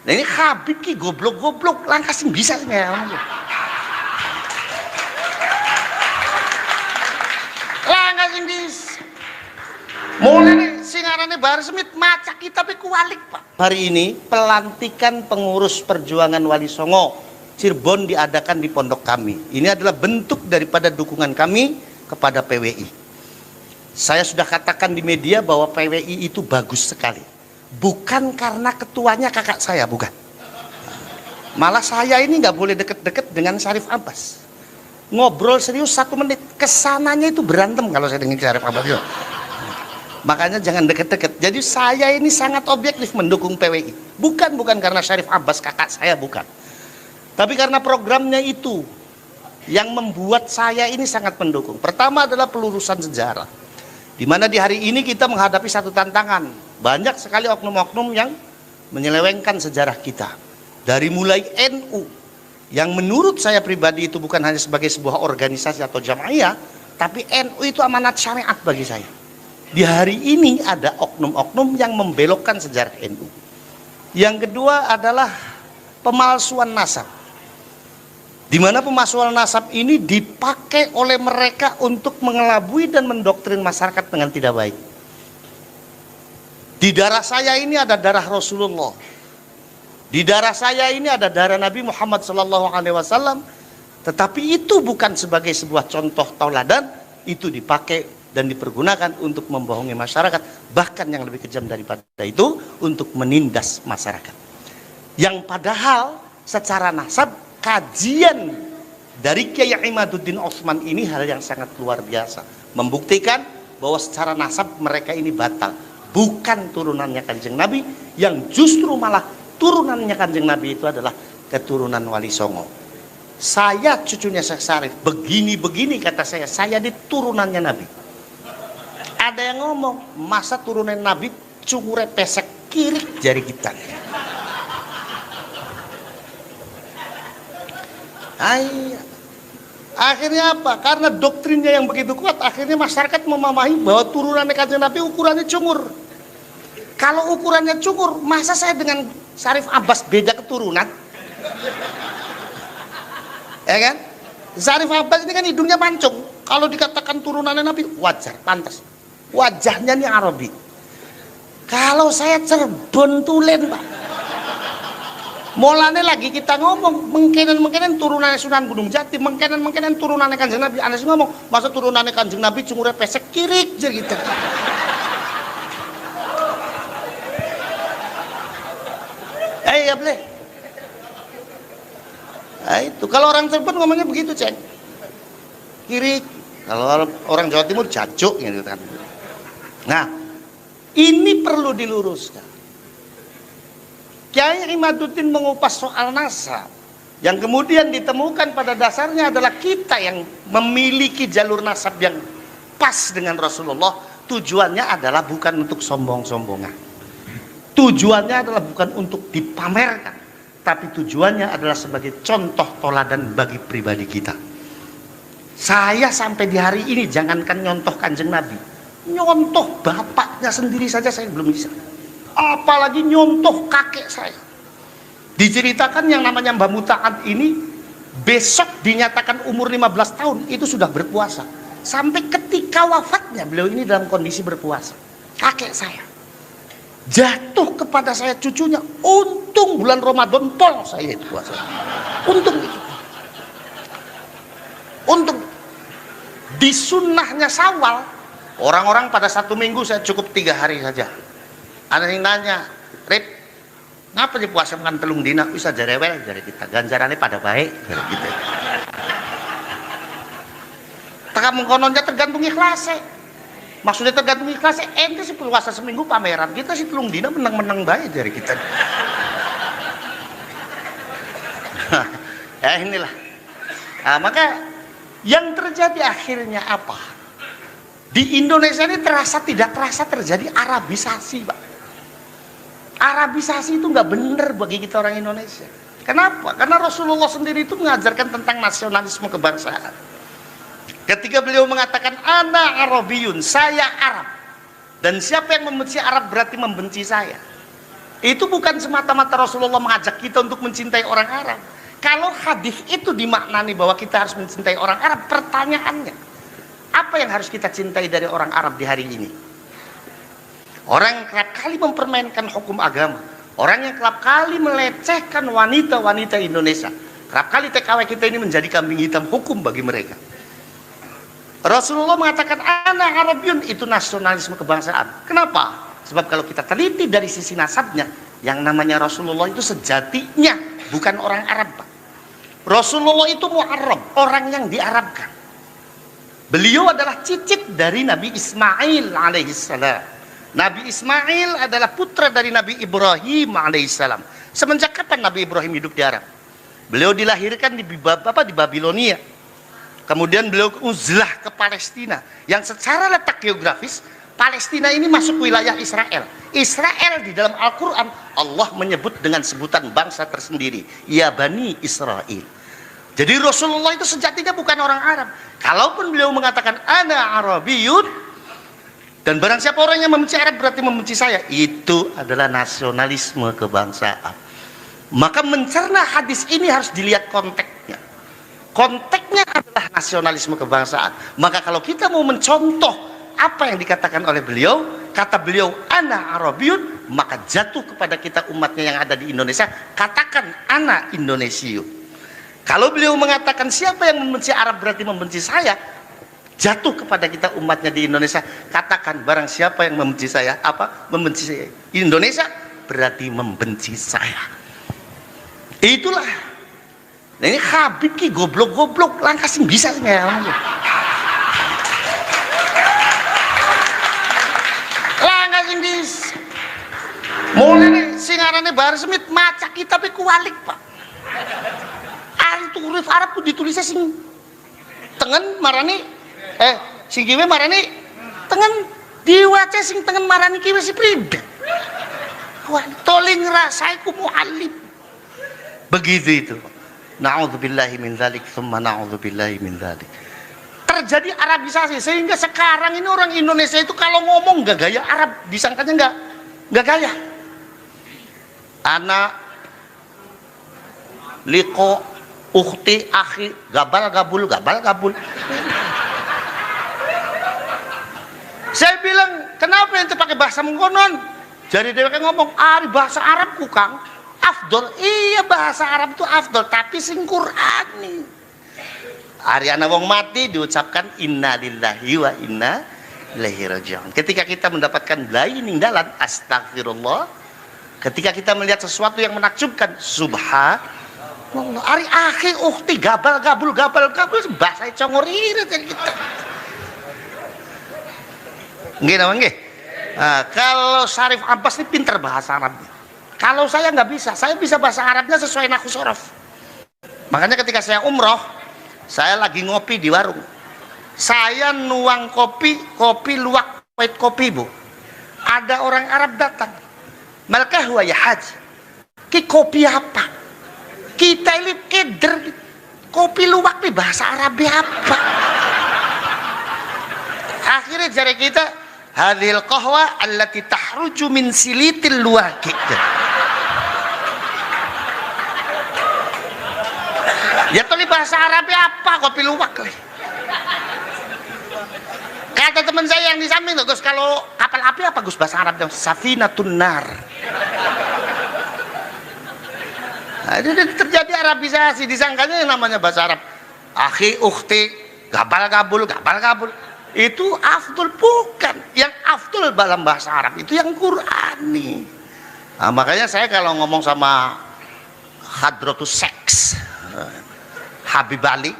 Nah ini Habib ki goblok-goblok, langkah sing bisa sih ya. Langkah sing bisa. Mulai sing arane Bahar Smith maca kitab kualik, Pak. Hari ini pelantikan pengurus perjuangan Wali Songo Cirebon diadakan di pondok kami. Ini adalah bentuk daripada dukungan kami kepada PWI. Saya sudah katakan di media bahwa PWI itu bagus sekali. Bukan karena ketuanya kakak saya, bukan. Malah saya ini nggak boleh deket-deket dengan Syarif Abbas. Ngobrol serius 1 menit, kesananya itu berantem kalau saya dengan Syarif Abbas itu. Makanya jangan deket-deket. Jadi saya ini sangat objektif mendukung PWI. Bukan karena Syarif Abbas kakak saya, bukan. Tapi karena programnya itu yang membuat saya ini sangat mendukung. Pertama adalah pelurusan sejarah. Di mana di hari ini kita menghadapi satu tantangan. Banyak sekali oknum-oknum yang menyelewengkan sejarah kita. Dari mulai NU, yang menurut saya pribadi itu bukan hanya sebagai sebuah organisasi atau jamaah, tapi NU itu amanat syariat bagi saya. Di hari ini ada oknum-oknum yang membelokkan sejarah NU. Yang kedua adalah pemalsuan nasab. Di mana pemalsuan nasab ini dipakai oleh mereka untuk mengelabui dan mendoktrin masyarakat dengan tidak baik. Di darah saya ini ada darah Rasulullah. Di darah saya ini ada darah Nabi Muhammad SAW. Tetapi itu bukan sebagai sebuah contoh tauladan, itu dipakai dan dipergunakan untuk membohongi masyarakat. Bahkan yang lebih kejam daripada itu, untuk menindas masyarakat. Yang padahal secara nasab, kajian dari Kiai Imaduddin Utsman ini hal yang sangat luar biasa. Membuktikan bahwa secara nasab mereka ini batal. Bukan turunannya Kanjeng Nabi, yang justru malah turunannya Kanjeng Nabi itu adalah keturunan Wali Songo. Saya cucunya Syekh Syarif, begini-begini kata saya di turunannya Nabi. Ada yang ngomong, masa turunan Nabi cungure pesek kiri jari kita. Akhirnya apa? Karena doktrinnya yang begitu kuat, akhirnya masyarakat memahami bahwa turunannya Kanjeng Nabi ukurannya cungur. Kalau ukurannya cungur, masa saya dengan Syarif Abbas beda keturunan? Ya kan? Syarif Abbas ini kan hidungnya mancung. Kalau dikatakan turunannya Nabi, wajar, pantas. Wajahnya ini Arabi. Kalau saya Cirebon Tulen, Pak. Mulane lagi kita ngomong, mengkenen turunannya Sunan Gunung Jati, mengkenen turunannya Kanjeng Nabi. Anas ngomong, masa turunannya Kanjeng Nabi cungure pesek kirik jer gitu. Ya boleh. Itu kalau orang Cirebon ngomongnya begitu, Ceng. Kirik. Kalau orang Jawa Timur jajuk gitu kan. Nah, ini perlu diluruskan. Kiai Imaduddin mengupas soal nasab, yang kemudian ditemukan pada dasarnya adalah kita yang memiliki jalur nasab yang pas dengan Rasulullah. Tujuannya adalah bukan untuk sombong-sombongan. Tujuannya adalah bukan untuk dipamerkan, tapi tujuannya adalah sebagai contoh toladan bagi pribadi kita. Saya sampai di hari ini jangankan nyontoh Kanjeng Nabi, nyontoh bapaknya sendiri saja saya belum bisa. Apalagi nyontoh kakek saya. Diceritakan yang namanya Mbah Muta'ad ini besok dinyatakan umur 15 tahun itu sudah berpuasa. Sampai ketika wafatnya beliau ini dalam kondisi berpuasa. Kakek saya jatuh kepada saya cucunya, untung bulan Ramadan pol saya itu puasa. Untung itu. Untung di sunnahnya Syawal, orang-orang pada 1 minggu, saya cukup 3 hari saja. Ada yang nanya, Rip, ngapa di puasa makan telung dina? Bisa jarewel dari kita, ganjarannya pada baik dari kita. Teka mengkononnya tergantung ikhlasnya. Maksudnya tergantung ikhlasnya, ente sih puasa seminggu pameran, kita sih telung dina menang-menang baik dari kita. Ya inilah. Nah, maka yang terjadi akhirnya apa? Di Indonesia ini tidak terasa terjadi Arabisasi, Pak. Arabisasi itu nggak bener bagi kita orang Indonesia. Kenapa? Karena Rasulullah sendiri itu mengajarkan tentang nasionalisme kebangsaan. Ketika beliau mengatakan ana Arabiyun, saya Arab, dan siapa yang membenci Arab berarti membenci saya. Itu bukan semata-mata Rasulullah mengajak kita untuk mencintai orang Arab. Kalau hadis itu dimaknani bahwa kita harus mencintai orang Arab, pertanyaannya, apa yang harus kita cintai dari orang Arab di hari ini? Orang yang kerap kali mempermainkan hukum agama, orang yang kerap kali melecehkan wanita-wanita Indonesia, kerap kali TKW kita ini menjadi kambing hitam hukum bagi mereka. Rasulullah mengatakan ana Arabiun, itu nasionalisme kebangsaan. Kenapa? Sebab kalau kita teliti dari sisi nasabnya, yang namanya Rasulullah itu sejatinya bukan orang Arab, Pak. Rasulullah itu mu'arrab, orang yang diarabkan. Beliau adalah cicit dari Nabi Ismail alaihissalam. Nabi Ismail adalah putra dari Nabi Ibrahim alaihissalam. Semenjak kapan Nabi Ibrahim hidup di Arab? Beliau dilahirkan di Babilonia. Kemudian beliau uzlah ke Palestina, yang secara letak geografis Palestina ini masuk wilayah Israel. Israel di dalam Al-Quran Allah menyebut dengan sebutan bangsa tersendiri, ya Bani Israel. Jadi Rasulullah itu sejatinya bukan orang Arab. Kalaupun beliau mengatakan ana Arabiyun, dan barang siapa orang yang membenci Arab berarti membenci saya, itu adalah nasionalisme kebangsaan. Maka mencerna hadis ini harus dilihat konteksnya. Konteksnya adalah nasionalisme kebangsaan. Maka kalau kita mau mencontoh apa yang dikatakan oleh beliau, kata beliau ana Arabiyun, maka jatuh kepada kita umatnya yang ada di Indonesia, katakan ana Indonesiu. Kalau beliau mengatakan siapa yang membenci Arab berarti membenci saya, jatuh kepada kita umatnya di Indonesia, katakan barang siapa yang membenci saya, membenci saya Indonesia berarti membenci saya. Itulah. Nah, ini Habib ki goblok-goblok langkah sing bisa sih ya. Langkah sing bis. Mulane sing arane Bahar Smith maca kitab kualik, Pak. Itu huruf Arab ku ditulisnya sing tengen marani sing kiwe marani tengen, diwaca sing tengen marani kiwe si pribadi. Wah, toling rasaiku muallim. Begitu itu. Na'udzubillahi min dzalik, tsumma na'udzubillahi min dzalik. Terjadi Arabisasi sehingga sekarang ini orang Indonesia itu kalau ngomong gak gaya Arab, disangkanya enggak gaya. Anak liko ukhti akhi gabal gabul. Saya bilang, kenapa yang pakai bahasa mengkonon? Jadi dia ngomong, bahasa Arabku Kang afdol. Iya, bahasa Arab itu afdol, tapi sing Qur'ani. Ariana wong mati diucapkan inna lillahi wa inna ilaihi raji'un. Ketika kita mendapatkan belai ninggalan, astagfirullah. Ketika kita melihat sesuatu yang menakjubkan, subhanallah. Ari akhi ukhti gabal gabul bahasa congor irit kita. Nggih napa nggih? Kalau Syarif Abbas ini pinter bahasa Arabnya. Kalau saya nggak bisa, saya bisa bahasa Arabnya sesuai nahwu sorof. Makanya ketika saya umroh, saya lagi ngopi di warung. Saya nuang kopi luwak white kopi, Bu. Ada orang Arab datang. Malkah huwa ya haji. Ki kopi apa? Kita ini keder. Kopi luwak nih bahasa Arab apa? Akhirnya jari kita, hadhil qahwa allati tahruju min silitil luwaki. Ya tadi bahasa Arabnya apa? Kopi luwak lah. Kata teman saya yang di samping, Gus, kalau kapal api apa Gus bahasa Arabnya? Safinatun nar. Nah, itu terjadi Arabisasi, disangkanya yang namanya bahasa Arab. Akhi, ukhti, gabal gabul. Itu afdol, bukan. Yang afdol dalam bahasa Arab itu yang Qur'ani. Nah, makanya saya kalau ngomong sama hadratus seks, Habib Ali,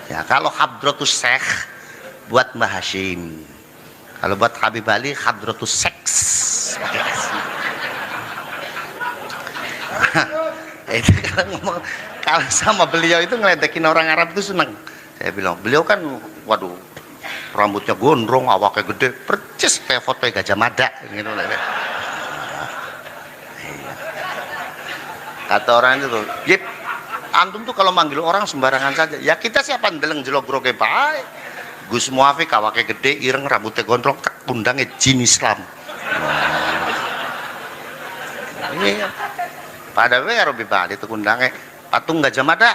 ya kalau hadratus sekh buat Mbah Hashim, kalau buat Habib Ali hadratus seks. Itu kalau ngomong, kalau sama beliau itu ngeledekin orang Arab itu seneng. Saya bilang, beliau kan waduh rambutnya gondrong, awaknya gede, percis kayak foto Gajah Mada gitu. Kata orang itu, Yip, antum tuh kalau manggil orang sembarangan saja. Ya kita siapa ndeleng jelog-groge bae. Gus Muafik awake gede, ireng, rambutnya gondrong, tak undangnya jin Islam. Iya. Pada we karo bibali itu kundange patung Gajah Mada.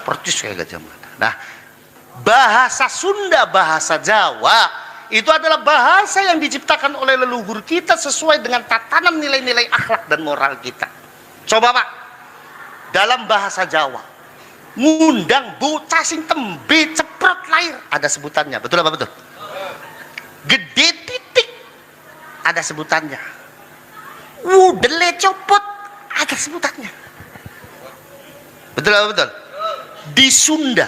Percis kayak Gajah Mada. Nah, bahasa Sunda, bahasa Jawa itu adalah bahasa yang diciptakan oleh leluhur kita sesuai dengan tatanan nilai-nilai akhlak dan moral kita. Coba Pak, dalam bahasa Jawa, ngundang bocah sing tembe ceprot lahir ada sebutannya, betul apa betul? Gede titik ada sebutannya, wudele copot ada sebutannya, betul apa betul? Di Sunda,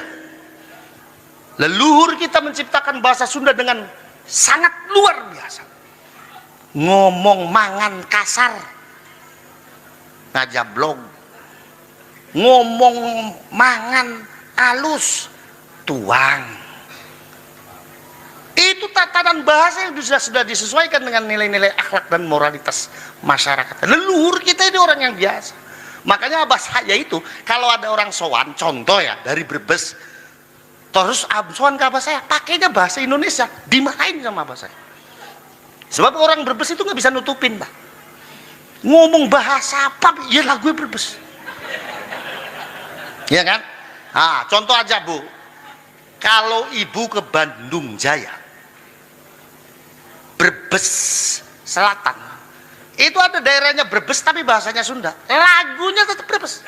leluhur kita menciptakan bahasa Sunda dengan sangat luar biasa. Ngomong mangan kasar, ngajablog. Ngomong mangan alus, tuang. Itu tatanan bahasa yang sudah disesuaikan dengan nilai-nilai akhlak dan moralitas masyarakat. Leluhur kita ini orang yang biasa. Makanya abah saya itu kalau ada orang sowan, contoh ya dari Brebes, terus sowan ke abah saya pakainya bahasa Indonesia, dimarahin sama abah saya. Sebab orang Brebes itu nggak bisa nutupin, Pak. Ngomong bahasa apa? Ya lagu Brebes. Ya kan? Nah, contoh aja Bu, kalau ibu ke Bandung Jaya, Brebes Selatan, itu ada daerahnya Brebes tapi bahasanya Sunda, lagunya tetap Brebes.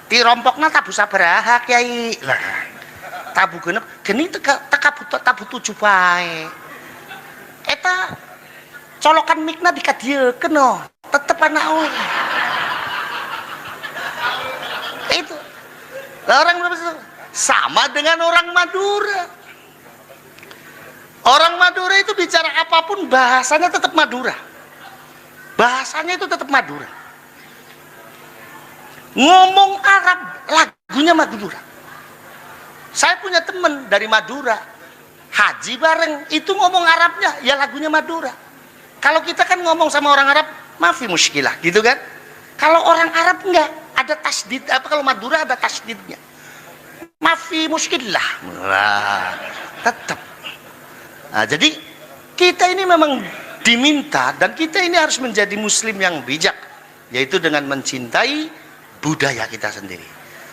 Tirompokna tabu sabaraha Kiai lah, tabu genep geni tabu 7 bae. Eta colokan mikna dikadiekeun no, tetep anak euy. Itu orang Brebes sama dengan orang Madura. Orang Madura itu bicara apapun bahasanya tetap Madura. Bahasanya itu tetap Madura. Ngomong Arab lagunya Madura. Saya punya teman dari Madura, haji bareng, itu ngomong Arabnya ya lagunya Madura. Kalau kita kan ngomong sama orang Arab mafi muskilah gitu kan. Kalau orang Arab enggak, ada tasdid, apa kalau Madura ada tasdidnya. Mafi muskilah. Nah, tetap. Nah, jadi kita ini memang diminta dan kita ini harus menjadi muslim yang bijak, yaitu dengan mencintai budaya kita sendiri.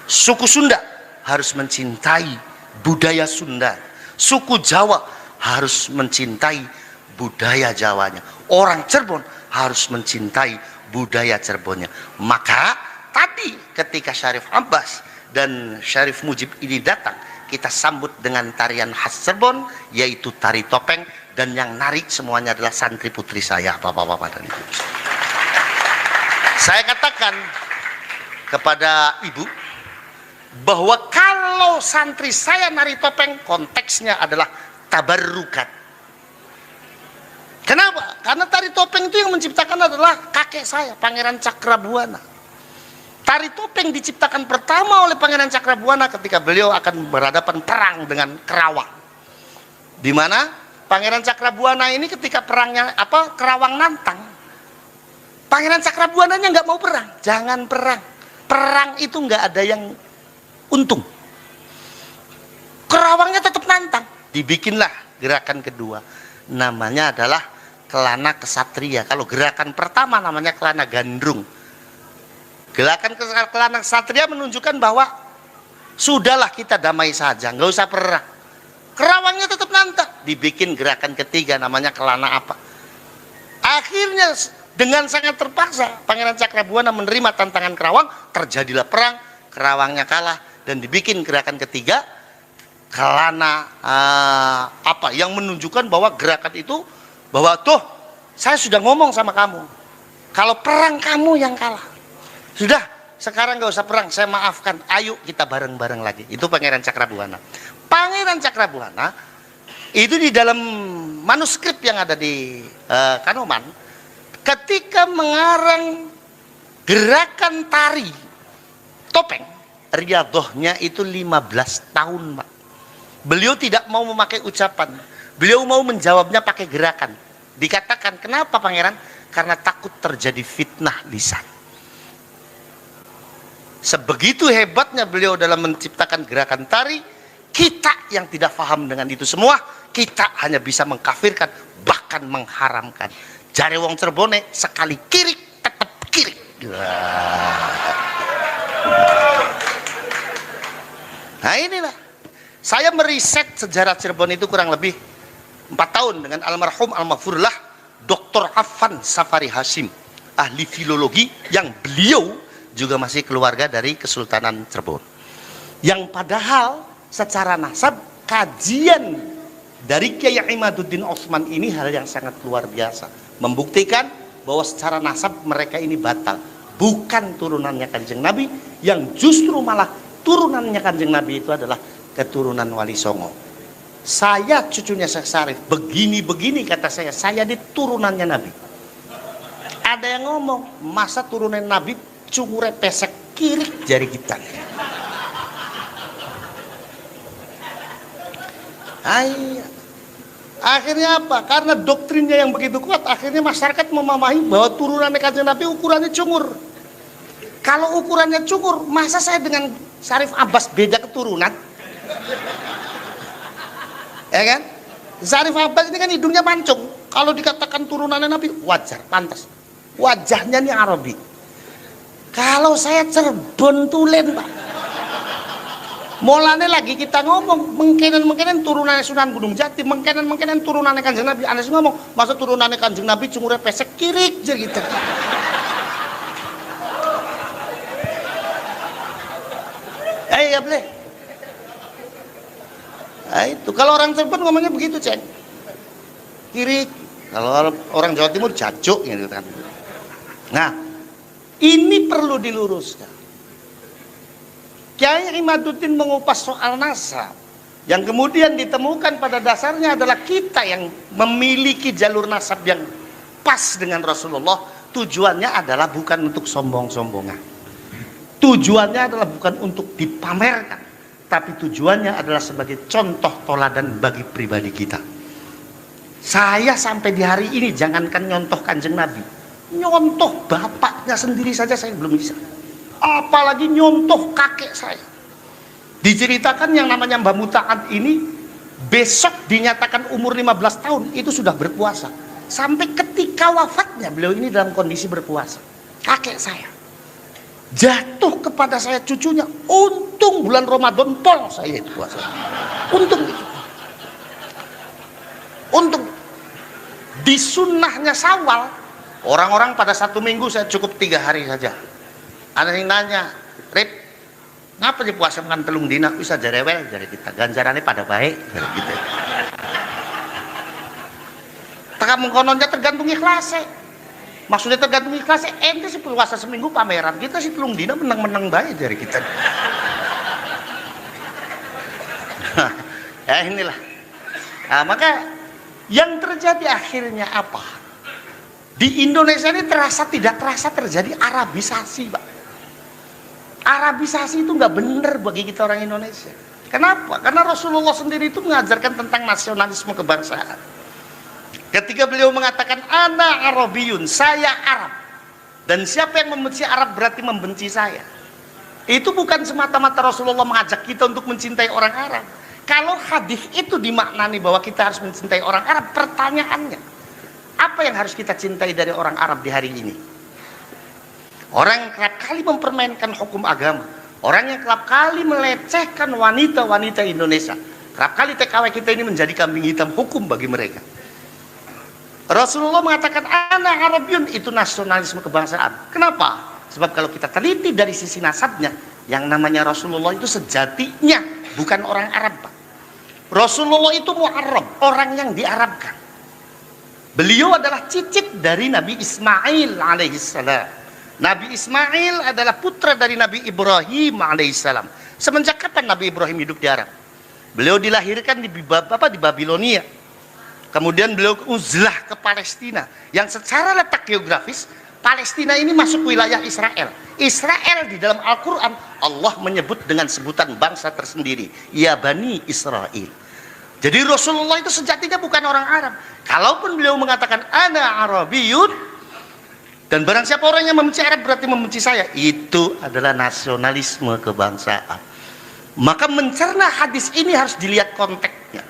Suku Sunda harus mencintai budaya Sunda, suku Jawa harus mencintai budaya Jawanya, orang Cirebon harus mencintai budaya Cirebonnya. Maka tadi ketika Syarif Abbas dan Syarif Mujib ini datang, kita sambut dengan tarian khas Cirebon, yaitu tari topeng, dan yang narik semuanya adalah santri putri saya, bapak-bapak dan ibu. Saya katakan kepada ibu bahwa kalau santri saya nari topeng, konteksnya adalah tabarrukat. Kenapa? Karena tari topeng itu yang menciptakan adalah kakek saya, Pangeran Cakrabuana. Tari topeng diciptakan pertama oleh Pangeran Cakrabuana ketika beliau akan berhadapan perang dengan Kerawang. Di mana Pangeran Cakrabuana ini ketika perangnya Kerawang nantang, Pangeran Cakrabuananya nggak mau perang, jangan perang. Perang itu nggak ada yang untung. Kerawangnya tetap nantang. Dibikinlah gerakan kedua, namanya adalah Kelana Kesatria. Kalau gerakan pertama namanya Kelana Gandrung. Gerakan Kelana Kesatria menunjukkan bahwa sudahlah kita damai saja, nggak usah perang. Kerawangnya tetap nantang. Dibikin gerakan ketiga namanya Kelana apa. Akhirnya dengan sangat terpaksa Pangeran Cakrabuana menerima tantangan Kerawang, terjadilah perang, Kerawangnya kalah, dan dibikin gerakan ketiga Kelana apa yang menunjukkan bahwa gerakan itu bahwa tuh saya sudah ngomong sama kamu, kalau perang kamu yang kalah, sudah sekarang nggak usah perang, saya maafkan, ayo kita bareng-bareng lagi. Itu Pangeran Cakrabuana. Pangeran Cakrabuana itu di dalam manuskrip yang ada di Kanoman, ketika mengarang gerakan tari topeng, riadohnya itu 15 tahun, Pak. Beliau tidak mau memakai ucapan, beliau mau menjawabnya pakai gerakan. Dikatakan, kenapa Pangeran? Karena takut terjadi fitnah lisan. Sebegitu hebatnya beliau dalam menciptakan gerakan tari, kita yang tidak paham dengan itu semua, kita hanya bisa mengkafirkan, bahkan mengharamkan. Jare wong Cirebone sekali kirik tetep kirik. Nah inilah, saya meriset sejarah Cirebon itu kurang lebih 4 tahun dengan almarhum almarhumlah Dr. Affan Safari Hashim, ahli filologi yang beliau juga masih keluarga dari Kesultanan Cirebon. Yang padahal secara nasab kajian dari Kiai Imaduddin Osman ini hal yang sangat luar biasa, membuktikan bahwa secara nasab mereka ini batal, bukan turunannya Kanjeng Nabi, yang justru malah turunannya Kanjeng Nabi itu adalah keturunan Wali Songo. Saya cucunya Syekh Syarif, begini-begini kata saya di turunannya Nabi. Ada yang ngomong, masa turunan Nabi cungure pesek kirik jari kita. Akhirnya apa? Karena doktrinnya yang begitu kuat, akhirnya masyarakat memahami bahwa turunannya Kanjeng Nabi ukurannya cungur. Kalau ukurannya cungur, masa saya dengan Syarif Abbas beda keturunan? Ya kan? Syarif Abbas ini kan hidungnya mancung. Kalau dikatakan turunannya Nabi, wajar, pantas. Wajahnya nih Arabi. Kalau saya Cirebon Tulen, Pak. Mulane lagi kita ngomong mungkinan turunannya Sunan Gunung Jati, mungkinan turunannya Kanjeng Nabi. Anas ngomong, masa turunannya Kanjeng Nabi cungure pesek kirik jer gitu. Ya boleh. Itu kalau orang Cirebon ngomongnya begitu, Ceng. Kirik. Kalau orang Jawa Timur jajuk gitu kan. Nah, ini perlu diluruskan. Kiai Imaduddin mengupas soal nasab, yang kemudian ditemukan pada dasarnya adalah kita yang memiliki jalur nasab yang pas dengan Rasulullah. Tujuannya adalah bukan untuk sombong-sombongan, tujuannya adalah bukan untuk dipamerkan, tapi tujuannya adalah sebagai contoh toladan bagi pribadi kita. Saya sampai di hari ini jangankan nyontoh Kanjeng Nabi, nyontoh bapaknya sendiri saja saya belum bisa, apalagi nyontoh kakek saya. Diceritakan yang namanya Mbah Muta'ad ini besok dinyatakan umur 15 tahun itu sudah berpuasa, sampai ketika wafatnya beliau ini dalam kondisi berpuasa. Kakek saya jatuh kepada saya cucunya, untung bulan Ramadan pol saya itu puasa, untung itu, untung. Di sunnahnya Syawal orang-orang pada 1 minggu, saya cukup 3 hari saja. Ada yang nanya, Rip, ngapa di puasa makan telung dina bisa jarewel dari kita, ganjarannya pada baik gitu. Taka mengkononnya tergantung ikhlasnya. Maksudnya tergantung ikhlasnya, ente sih puasa seminggu pameran, kita sih telung dina menang-menang baik dari kita. Ya inilah. Nah, maka yang terjadi akhirnya apa? Di Indonesia ini tidak terasa terjadi Arabisasi, Pak. Arabisasi itu nggak benar bagi kita orang Indonesia. Kenapa? Karena Rasulullah sendiri itu mengajarkan tentang nasionalisme kebangsaan. Ketika beliau mengatakan ana Arabiyun, saya Arab, dan siapa yang membenci Arab berarti membenci saya. Itu bukan semata-mata Rasulullah mengajak kita untuk mencintai orang Arab. Kalau hadis itu dimaknani bahwa kita harus mencintai orang Arab, pertanyaannya, apa yang harus kita cintai dari orang Arab di hari ini? Orang yang kerap kali mempermainkan hukum agama, orang yang kerap kali melecehkan wanita-wanita Indonesia, kerap kali TKW kita ini menjadi kambing hitam hukum bagi mereka. Rasulullah mengatakan ana Arabiyun, itu nasionalisme kebangsaan. Kenapa? Sebab kalau kita teliti dari sisi nasabnya, yang namanya Rasulullah itu sejatinya bukan orang Arab, Pak. Rasulullah itu mu'arrab, orang yang diarabkan. Beliau adalah cicit dari Nabi Ismail alaihissalam. Nabi Ismail adalah putra dari Nabi Ibrahim alaihissalam. Semenjak kapan Nabi Ibrahim hidup di Arab? Beliau dilahirkan di Babilonia. Kemudian beliau uzlah ke Palestina, yang secara letak geografis Palestina ini masuk wilayah Israel. Israel di dalam Al-Quran Allah menyebut dengan sebutan bangsa tersendiri, ya Bani Israel. Jadi Rasulullah itu sejatinya bukan orang Arab. Kalaupun beliau mengatakan ana Arabiyun, dan barang siapa orang yang membenci Arab berarti membenci saya, itu adalah nasionalisme kebangsaan. Maka mencerna hadis ini harus dilihat konteksnya.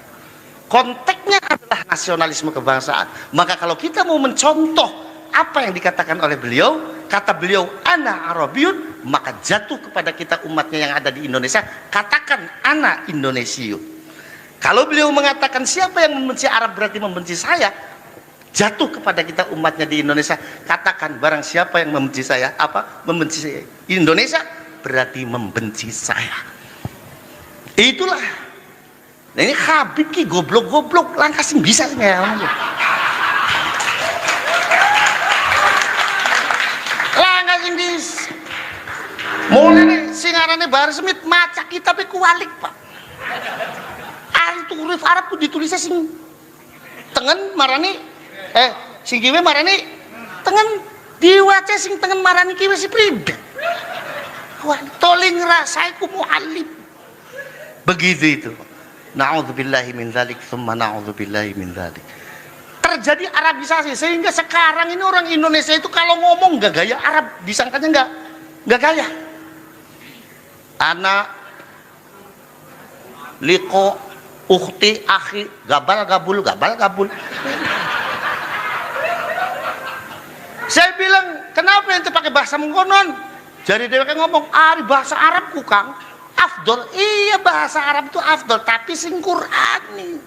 Konteksnya adalah nasionalisme kebangsaan. Maka kalau kita mau mencontoh apa yang dikatakan oleh beliau, kata beliau ana Arabiyun, maka jatuh kepada kita umatnya yang ada di Indonesia, katakan ana Indonesiun. Kalau beliau mengatakan siapa yang membenci Arab berarti membenci saya, jatuh kepada kita umatnya di Indonesia, katakan barang siapa yang membenci saya, membenci saya Indonesia berarti membenci saya. Itulah. Nah ini Habib ki goblok-goblok langkah sing bisa sih ya. Langkah sing bis. Mulane sing arane Bahar Smith maca kitab kualik, Pak. Itu huruf Arab ku ditulisnya sing tengen marani sing kiwe marani tengen, diwaca sing tengen marani kiwe si pribadi. Wah, toling rasaiku muallim. Begitu itu. Na'udzubillahi min dzalik, tsumma na'udzubillahi min dzalik. Terjadi Arabisasi sehingga sekarang ini orang Indonesia itu kalau ngomong nggak gaya Arab, disangkanya nggak gaya. Anak liko ukhti akhi gabal gabul. Saya bilang, kenapa yang pakai bahasa mengkonon? Jadi dia ngomong, bahasa Arabku Kang afdol. Iya, bahasa Arab itu afdol, tapi sing Qur'ani.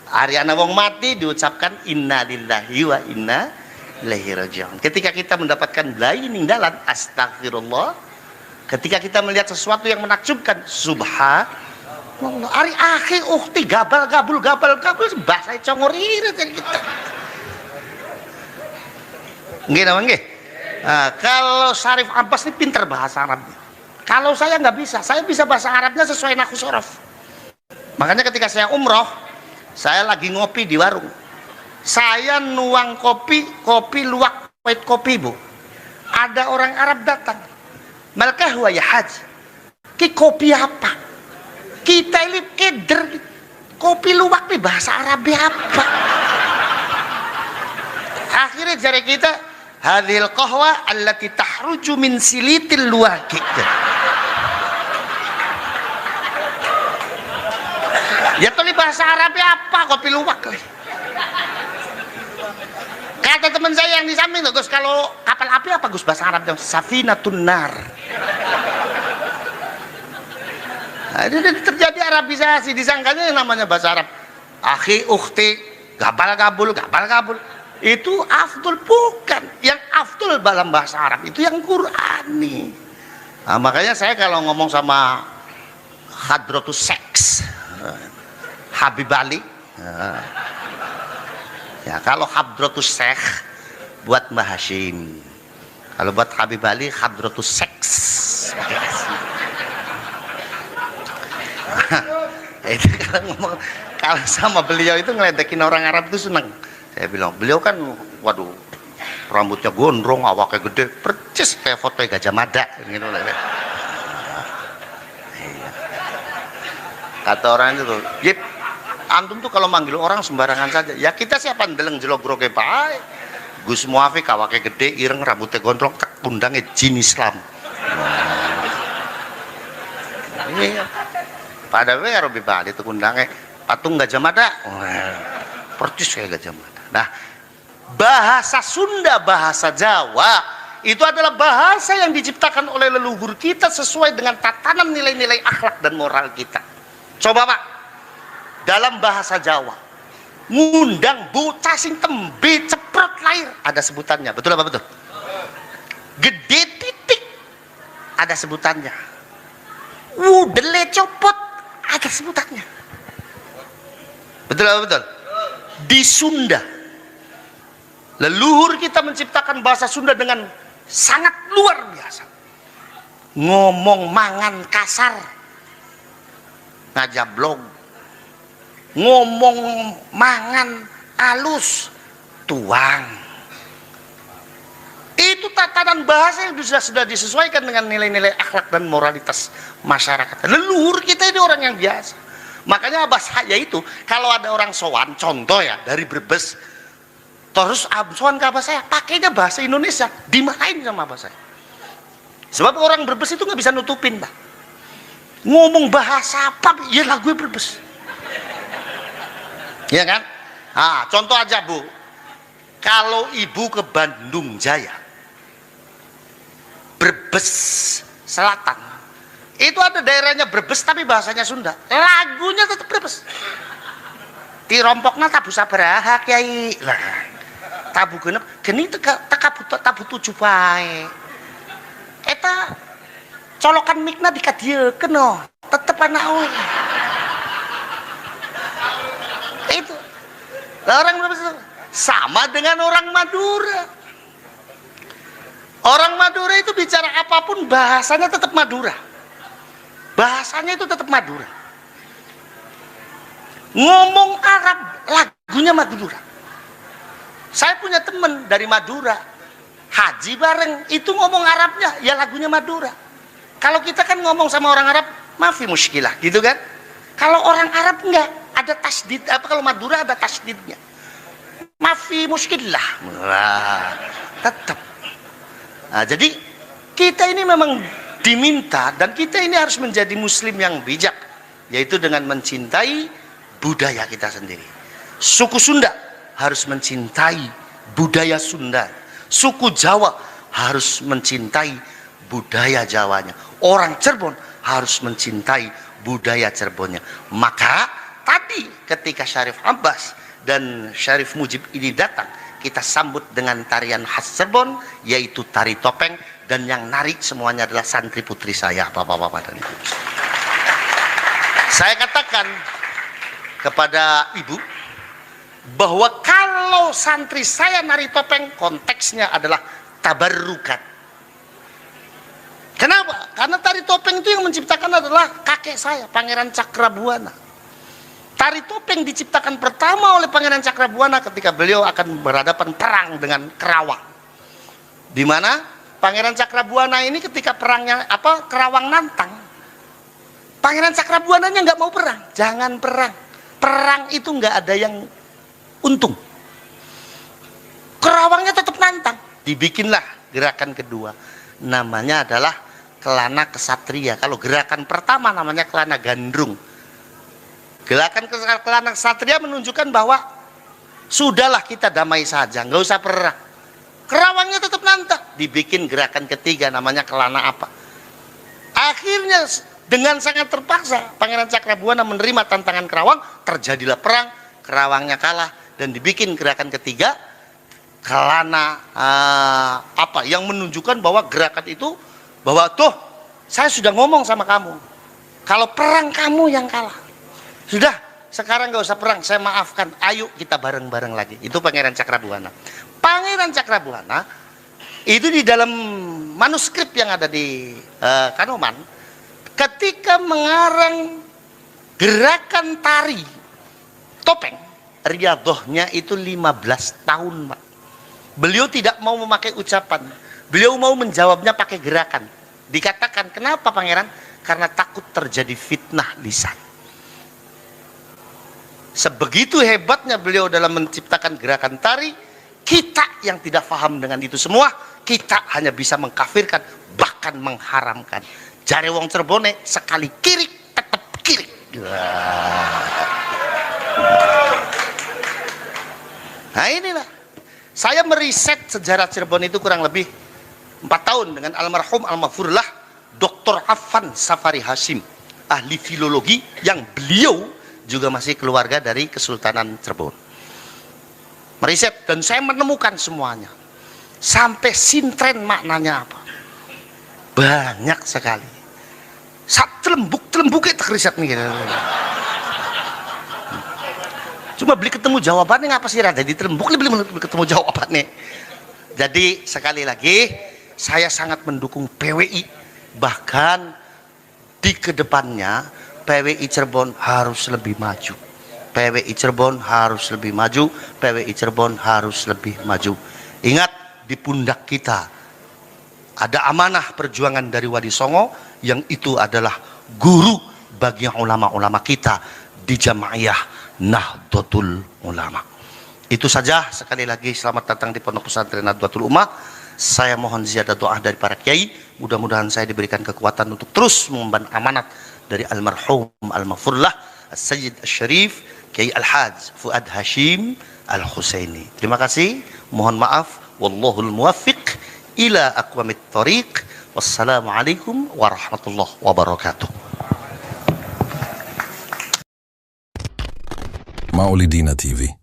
Ariana wong mati diucapkan inna lillahi wa inna ilaihi raji'un. Ketika kita mendapatkan belai ninggalan, astagfirullah. Ketika kita melihat sesuatu yang menakjubkan, subhanallah. Ari akhi ukhti gabal gabul bahasa congor irit kita. Nggih napa nggih? Kalau Syarif Abbas ini pinter bahasa Arabnya. Kalau saya nggak bisa, saya bisa bahasa Arabnya sesuai nahwu sorof. Makanya ketika saya umroh, saya lagi ngopi di warung. Saya nuang kopi luwak white kopi, Bu. Ada orang Arab datang. Malkah huwa ya haji. Ki kopi apa? Kita ini keder. Kopi luwak nih bahasa Arabnya apa? Akhirnya jari kita, hadhil qahwa allati tahruju min silitil luwaki. Ya tuli bahasa Arabnya apa kopi luwak? Kata teman saya yang di samping, Gus, kalau kapal api apa Gus bahasa Arabnya? Safinatun nar. Nah, ini terjadi Arabisasi, disangkanya yang namanya bahasa Arab. Akhi, ukhti, gabal gabul. Itu afdol, bukan. Yang afdol dalam bahasa Arab itu yang Qur'ani. Nah, makanya saya kalau ngomong sama Hadratus Seks, Habib Ali, ya kalau Hadratus Syekh buat Mbah Hashim, kalau buat Habib Ali Hadratus Seks. Itu kalau sama beliau itu ngeledekin orang Arab itu seneng. Saya bilang beliau kan waduh rambutnya gondrong, awaknya gede, percis kayak foto Gajah Mada gitu. Kata orang itu, "Yip, antum tuh kalau manggil orang sembarangan saja." Ya kita siapa ndeleng jelog-groge bae. Gus Muafik awake gede, ireng, rambutnya gondrong, tak undangnya jin Islam. Iya. Pada we Robi Bali itu undangnya patung Gajah Mada. Percis kayak Gajah Mada. Nah, bahasa Sunda, bahasa Jawa itu adalah bahasa yang diciptakan oleh leluhur kita sesuai dengan tatanan nilai-nilai akhlak dan moral kita. Coba Pak, dalam bahasa Jawa ngundang bocah sing tembe ceprot lahir ada sebutannya, betul apa betul? Gede titik ada sebutannya, wudele copot ada sebutannya, betul apa betul? Di Sunda leluhur kita menciptakan bahasa Sunda dengan sangat luar biasa. Ngomong mangan kasar ngajablog, ngomong mangan alus tuang. Itu tatanan bahasa yang sudah disesuaikan dengan nilai-nilai akhlak dan moralitas masyarakat. Leluhur kita ini orang yang biasa. Makanya abah saya itu kalau ada orang sowan, contoh ya dari Brebes, terus sowan ke abah saya pakainya bahasa Indonesia, dimarahin sama abah saya. Sebab orang Brebes itu nggak bisa nutupin, Pak. Ngomong bahasa apa? Ya lagu Brebes. Iya kan? Nah, contoh aja Bu, kalau ibu ke Bandung Jaya, Brebes Selatan, itu ada daerahnya Brebes tapi bahasanya Sunda, lagunya tetap Brebes. Tirompokna tabu sabaraha Kiai lah, tabu genep geni tabu 7 bae. Eta colokan mikna dikadiekeun no, tetep anak we. Itu orang Brebes sama dengan orang Madura. Orang Madura itu bicara apapun bahasanya tetap Madura. Bahasanya itu tetap Madura. Ngomong Arab lagunya Madura. Saya punya teman dari Madura, haji bareng, itu ngomong Arabnya ya lagunya Madura. Kalau kita kan ngomong sama orang Arab, mafi muskilah gitu kan. Kalau orang Arab enggak, ada tasdid, apa kalau Madura ada tasdidnya. Mafi muskilah. Nah, tetap. Nah, jadi kita ini memang diminta dan kita ini harus menjadi muslim yang bijak, yaitu dengan mencintai budaya kita sendiri. Suku Sunda harus mencintai budaya Sunda. Suku Jawa harus mencintai budaya Jawanya. Orang Cirebon harus mencintai budaya Cirebonnya. Maka tadi ketika Syarif Abbas dan Syarif Mujib ini datang, kita sambut dengan tarian khas Cirebon, yaitu tari topeng, dan yang narik semuanya adalah santri putri saya, bapak-bapak dan ibu. Saya katakan kepada ibu bahwa kalau santri saya nari topeng, konteksnya adalah tabarrukat. Kenapa? Karena tari topeng itu yang menciptakan adalah kakek saya, Pangeran Cakrabuana. Tari topeng diciptakan pertama oleh Pangeran Cakrabuana ketika beliau akan berhadapan perang dengan Kerawang. Di mana Pangeran Cakrabuana ini ketika perangnya Kerawang nantang, Pangeran Cakrabuananya nggak mau perang. Jangan perang. Perang itu nggak ada yang untung. Kerawangnya tetap nantang. Dibikinlah gerakan kedua. Namanya adalah Kelana Kesatria. Kalau gerakan pertama namanya Kelana Gandrung. Gerakan Kelana Kesatria menunjukkan bahwa sudahlah kita damai saja, nggak usah perang. Kerawangnya tetap nantang. Dibikin gerakan ketiga namanya Kelana apa. Akhirnya dengan sangat terpaksa Pangeran Cakrabuana menerima tantangan Kerawang, terjadilah perang, Kerawangnya kalah, dan dibikin gerakan ketiga Kelana apa yang menunjukkan bahwa gerakan itu bahwa tuh saya sudah ngomong sama kamu, kalau perang kamu yang kalah, sudah sekarang nggak usah perang, saya maafkan, ayo kita bareng-bareng lagi. Itu Pangeran Cakrabuana. Pangeran Cakrabuana itu di dalam manuskrip yang ada di Kanoman, ketika mengarang gerakan tari topeng, riadohnya itu 15 tahun Pak. Beliau tidak mau memakai ucapan, beliau mau menjawabnya pakai gerakan. Dikatakan, kenapa Pangeran? Karena takut terjadi fitnah lisan. Sebegitu hebatnya beliau dalam menciptakan gerakan tari, kita yang tidak paham dengan itu semua, kita hanya bisa mengkafirkan, bahkan mengharamkan. Jare wong Cirebone sekali kiri tetap kiri. Nah inilah, saya meriset sejarah Cirebon itu kurang lebih 4 tahun dengan almarhum almarhumlah Dr. Affan Safari Hashim, ahli filologi yang beliau juga masih keluarga dari Kesultanan Cirebon. Meriset dan saya menemukan semuanya, sampai sintren maknanya apa, banyak sekali. Sak telembuk itu riset nih. Cuma beli ketemu jawabannya ngapa sih rada di telembuk, beli ketemu jawabannya. Jadi sekali lagi saya sangat mendukung PWI, bahkan di kedepannya PWI Cirebon harus lebih maju. PWI Cirebon harus lebih maju, PWI Cirebon harus lebih maju. Ingat, di pundak kita ada amanah perjuangan dari Wali Songo, yang itu adalah guru bagi ulama-ulama kita di Jamaiyah Nahdlatul Ulama. Itu saja, sekali lagi selamat datang di Pondok Pesantren Nahdlatul Ummah. Saya mohon ziyadah doa dari para kiai, mudah-mudahan saya diberikan kekuatan untuk terus mengemban amanat dari almarhum al-maghfurlah Sayyid Syarif Kiai Al-Hajj Fuad Hashim Al-Husaini. Terima kasih. Mohon maaf. Wallahul muwaffiq ila aqwamit thoriq. Wassalamualaikum warahmatullahi wabarakatuh. Maulidina TV.